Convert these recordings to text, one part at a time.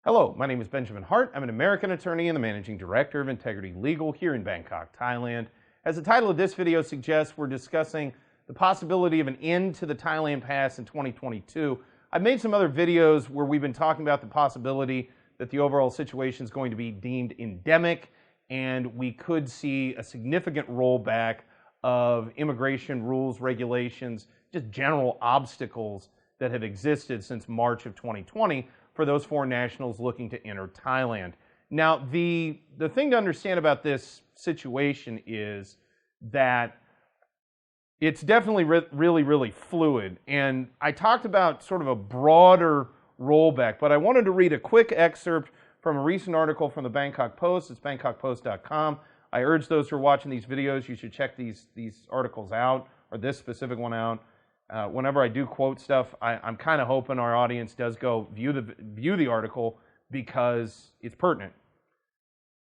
Hello, my name is Benjamin Hart. I'm an American attorney and the Managing Director of Integrity Legal here in Bangkok, Thailand. As the title of this video suggests, we're discussing the possibility of an end to the Thailand Pass in 2022. I've made some other videos where we've been talking about the possibility that the overall situation is going to be deemed endemic and we could see a significant rollback of immigration rules, regulations, just general obstacles that have existed since March of 2020 for those foreign nationals looking to enter Thailand. Now, the thing to understand about this situation is that it's definitely really fluid. And I talked about sort of a broader rollback, but I wanted to read a quick excerpt from a recent article from the Bangkok Post. It's bangkokpost.com. I urge those who are watching these videos, you should check these articles out, or this specific one out. Whenever I do quote stuff, I'm kind of hoping our audience does go view the article because it's pertinent.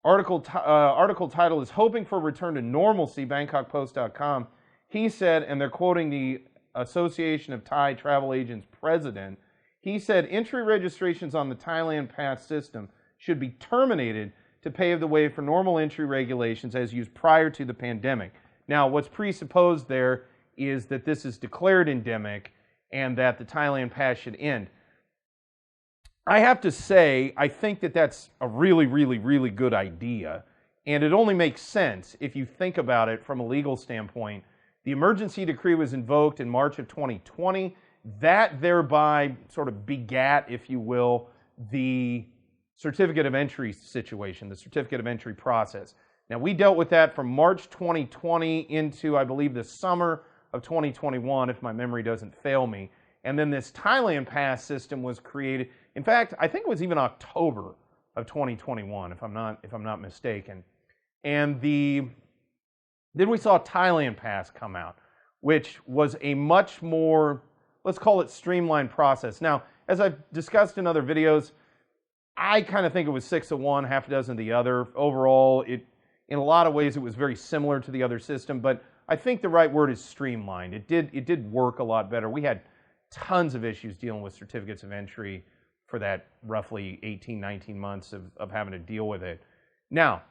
Article title is "Hoping for a Return to Normalcy." BangkokPost.com. He said, and they're quoting the Association of Thai Travel Agents president. He said entry registrations on the Thailand Pass system should be terminated to pave the way for normal entry regulations as used prior to the pandemic. Now, what's presupposed there is that this is declared endemic and that the Thailand Pass should end. I have to say, I think that that's a really good idea, and it only makes sense if you think about it from a legal standpoint. The emergency decree was invoked in March of 2020. That thereby sort of begat, if you will, the certificate of entry situation, the certificate of entry process. Now, we dealt with that from March 2020 into, I believe, the summer of 2021, if my memory doesn't fail me. And then this Thailand Pass system was created. In fact, I think it was even October of 2021, if I'm not mistaken. And then we saw Thailand Pass come out, which was a much more, let's call it, streamlined process. Now, as I've discussed in other videos, I kind of think it was 6 of one, half a dozen of the other. Overall, in a lot of ways, it was very similar to the other system, but I think the right word is streamlined. It did work a lot better. We had tons of issues dealing with certificates of entry for that roughly 18, 19 months of having to deal with it. Now,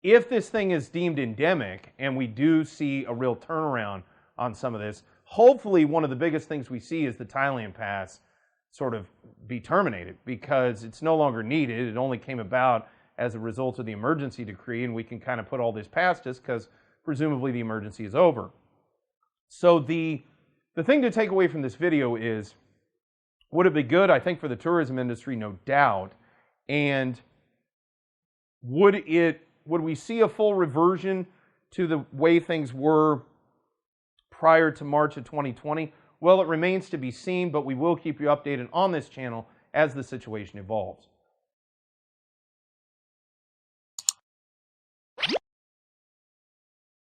if this thing is deemed endemic and we do see a real turnaround on some of this, hopefully one of the biggest things we see is the Thailand Pass sort of be terminated because it's no longer needed. It only came about as a result of the emergency decree, and we can kind of put all this past us because presumably the emergency is over. So the thing to take away from this video is, would it be good? I think for the tourism industry, no doubt. And would we see a full reversion to the way things were prior to March of 2020? Well, it remains to be seen, but we will keep you updated on this channel as the situation evolves.